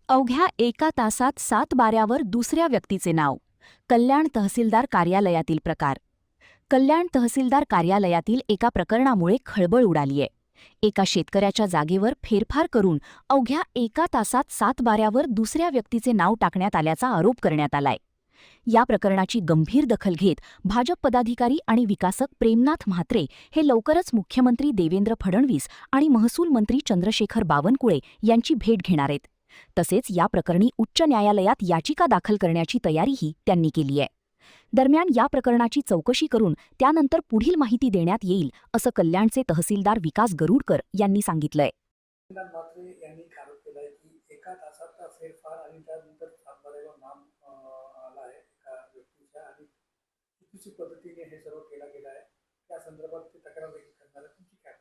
अवघ्या एका तासात 7 बाऱ्यावर दुसऱ्या व्यक्तीचे नाव. कल्याण तहसीलदार कार्यालयातील प्रकार. कल्याण तहसीलदार कार्यालयातील एका प्रकरणामुळे खळबळ उडालीय. एका शेतकऱ्याच्या जागेवर फेरफार करून अवघ्या एका तासात 7 बाऱ्यावर दुसऱ्या व्यक्तीचे नाव टाकण्यात आल्याचा आरोप करण्यात आलाय. या प्रकरणाची गंभीर दखल घेत भाजप पदाधिकारी आणि विकासक प्रेमनाथ म्हात्रे हे लवकरच मुख्यमंत्री देवेंद्र फडणवीस आणि महसूल मंत्री चंद्रशेखर बावनकुळे यांची भेट घेणार आहेत. तसेच या प्रकरणी उच्च न्यायालयात याचिका दाखल करण्याची तयारीही त्यांनी केली आहे. दरम्यान या प्रकरणाची चौकशी करून त्यानंतर पुढील माहिती देण्यात येईल असं कल्याणचे तहसीलदार विकास गरुडकर यांनी सांगितलंय. म्हात्रे यांनी आरोप केलाय की एका तासाचा फेरफार आणि त्यानंतर सातबाऱ्यावर नाम आला आहे एका व्यक्तीच्या आणि चुकीच्या पद्धतीने हे सर्व केला गेला आहे. त्या संदर्भात ते तक्रार देखील करणार आहे. तुमची काय?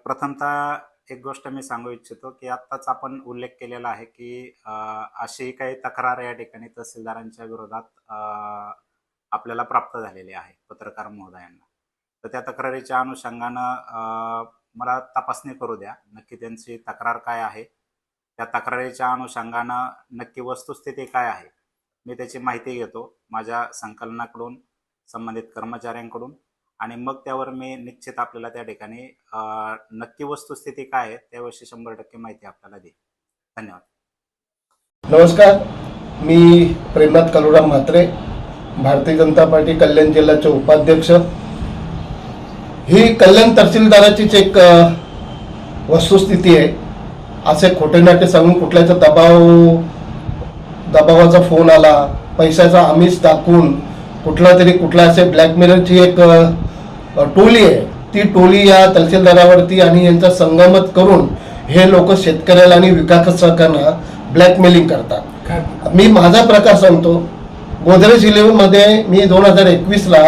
प्रथमतः एक गोष्ट मी सांगू इच्छितो की आत्ताच आपण उल्लेख केलेला आहे की अशी काही तक्रार या ठिकाणी तहसीलदारांच्या विरोधात आपल्याला प्राप्त झालेली आहे पत्रकार महोदयांना. तर त्या तक्रारीच्या अनुषंगानं मला तपासणी करू द्या, नक्की त्यांची तक्रार काय आहे, त्या तक्रारीच्या अनुषंगानं नक्की वस्तुस्थिती काय आहे मी त्याची माहिती घेतो माझ्या संकलनाकडून, संबंधित कर्मचाऱ्यांकडून, आणि मग त्यावर मी निश्चित आपल्याला त्या ठिकाणी नक्की वस्तुस्थिती काय आहे त्याविषयी 100% माहिती आपल्याला देईल. धन्यवाद. नमस्कार, मी प्रेमनाथ कलुराम म्हात्रे, भारतीय जनता पार्टी कल्याण जिल्ह्याचे उपाध्यक्ष. ही कल्याण तहसीलदाराचीच एक वस्तुस्थिती आहे. असे खोटे नाटे सांगून कुठल्याचा दबावाचा फोन आला, पैशाचा आमिष दाखवून कुठला असे ब्लॅकमेलरची एक टोली आहे. ती टोली या तहसीलदारावरती आणि यांचा संगमत करून हे लोक शेतकऱ्याला आणि विकासकांना ब्लॅकमेलिंग करतात. मी माझा प्रकार सांगतो. गोदरेज 11मध्ये मी 2021ला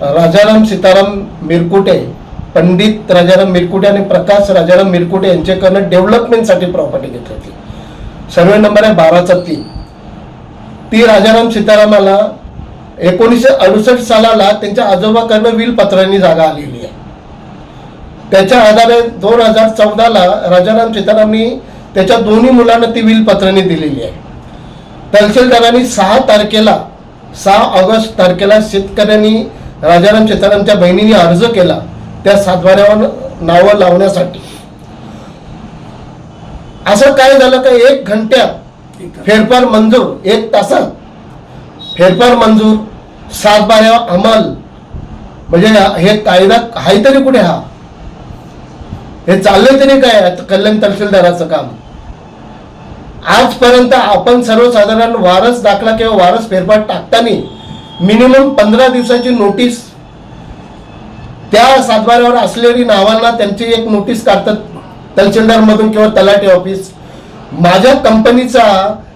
राजाराम सीताराम मिरकुटे, पंडित राजाराम मिरकुटे आणि प्रकाश राजाराम मिरकुटे यांच्याकडनं डेव्हलपमेंटसाठी प्रॉपर्टी घेतली होती. सर्वे नंबर आहे 12/3. ती राजाराम सीतारामाला 1968 सालाला त्यांच्या आजोबाकडनं विलपत्रांनी जागा आलेली आहे. त्याच्या आधारे 2014ला राजाराम सीतारामनी त्याच्या दोन्ही मुलांना ती विलपत्रांनी दिलेली आहे. तहसीलदारांनी 6 ऑगस्ट तारखेला शेतकऱ्यांनी राजाराम सीतारामच्या बहिणीने अर्ज केला त्या सातबाऱ्यावर नावं लावण्यासाठी. असं काय झालं का 1 घंट्यात फेरफार मंजूर, 1 तासात फेरफार मंजूर, 7 बाऱ्यावर अंमल. म्हणजे हे कायदा आहे तरी कुठे? हे चाललंय तरी काय कल्याण तहसीलदाराचं काम? आजपर्यंत आपण सर्वसाधारण वारस दाखला किंवा वारस फेरफार टाकताना मिनिमम 15 दिवसाची नोटीस, त्या सातबाऱ्यावर असलेली नावांना त्यांची एक नोटीस काढतात तहसीलदार मधून किंवा तलाठी ऑफिस. माझ्या कंपनीचा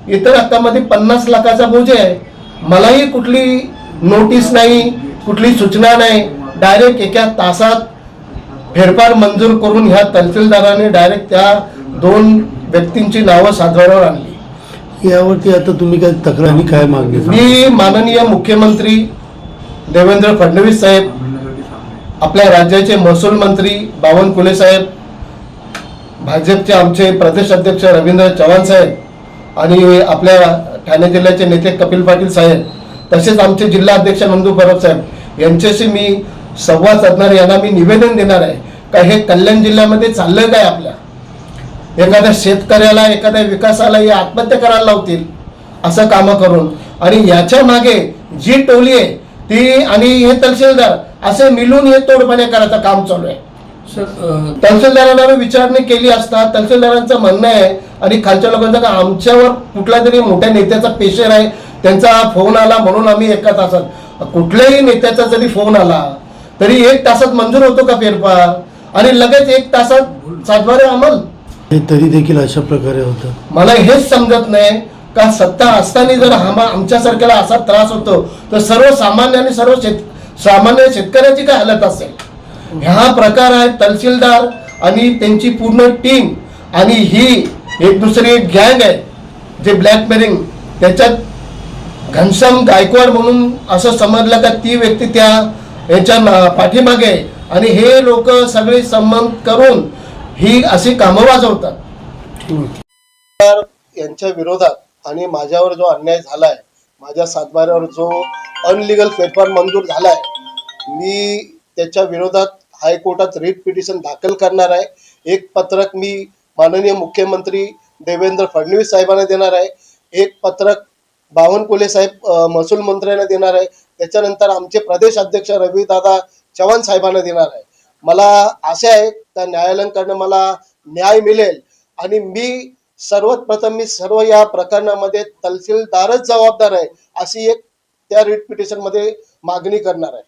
इतर हक्कामध्ये 50 लाखाचा बोज आहे. मलाही कुठली नोटीस नाही, कुठली सूचना नाही. डायरेक्ट एका तासात फेरफार मंजूर करून ह्या तहसीलदाराने डायरेक्ट त्या 2 व्यक्तींची नावं सातबाऱ्यावर आणली. यावरती आता तुम्ही काय तक्रारी काय मागणी? मी माननीय मुख्यमंत्री देवेंद्र फडणवीस साहेब, आपल्या राज्याचे महसूल मंत्री बावनकुळे साहेब, भाजपचे आमचे प्रदेश अध्यक्ष रवींद्र चव्हाण साहेब आणि आपल्या ठाणे जिल्ह्याचे नेते कपिल पाटील साहेब, तसेच आमचे जिल्हा अध्यक्ष नंदू परब साहेब यांच्याशी मी संवाद साधणार. यांना मी निवेदन देणार आहे का हे कल्याण जिल्ह्यामध्ये चाललंय काय? आपल्या एखाद्या शेतकऱ्याला, एखाद्या विकासाला हे आत्महत्या करायला लावतील असं कामं करून. आणि याच्या मागे जी टोली आहे ती आणि हे तहसीलदार असे मिळून हे तोडपाणी करायचं काम चालू आहे. तहसीलदारांना विचारणी केली असता तहसीलदारांचं म्हणणं आहे आणि खालच्या लोकांचं का आमच्यावर कुठला तरी मोठ्या नेत्याचा प्रेशर आहे, त्यांचा फोन आला म्हणून आम्ही एका तासात. कुठल्याही नेत्याचा जरी फोन आला तरी 1 तासात मंजूर होतो का फेरफार? आणि लगेच 1 तासात सातबारे अंमल? तरी देखील अशा प्रकारे होतं. मला हेच समजत नाही का सत्ता असताना जर आमच्यासारख्याला असा त्रास होतो तर सर्वसामान्य आणि सामान्य शेतकऱ्याची काय हालत असेल? ह्या प्रकार आहे तहसीलदार आणि त्यांची पूर्ण टीम आणि ही एक दुसरी गँग आहे जे ब्लॅकमेलिंग. त्याच्यात घनश्याम गायकवाड म्हणून असं समजलं का ती व्यक्ती त्या याच्या पाठीमागे आहे आणि हे लोक सगळे संबंध करून ही अशी कामं वाजवतात. तहसीलदार यांच्या विरोधात आणि माझ्यावर जो अन्याय झाला आहे, माझ्या सातबाऱ्यावर जो अनलिगल फेरफार मंजूर झाला आहे, मी त्याच्या विरोधात हायकोर्टात रिट पिटिशन दाखल करणार आहे. एक पत्रक मी माननीय मुख्यमंत्री देवेंद्र फडणवीस साहेबांना देणार आहे. एक पत्रक बावनकुळे साहेब महसूल मंत्र्यांना देणार आहे. त्याच्यानंतर आमचे प्रदेश अध्यक्ष रविदादा चव्हाण साहेबांना देणार आहे. मला आशा आहे त्या न्यायालयाकडनं मला न्याय मिळेल आणि मी सर्वात प्रथम सर्व या प्रकरणामध्ये तहसीलदारच जबाबदार आहे अशी एक त्या रिट पिटिशन मध्ये मागणी करणार आहे.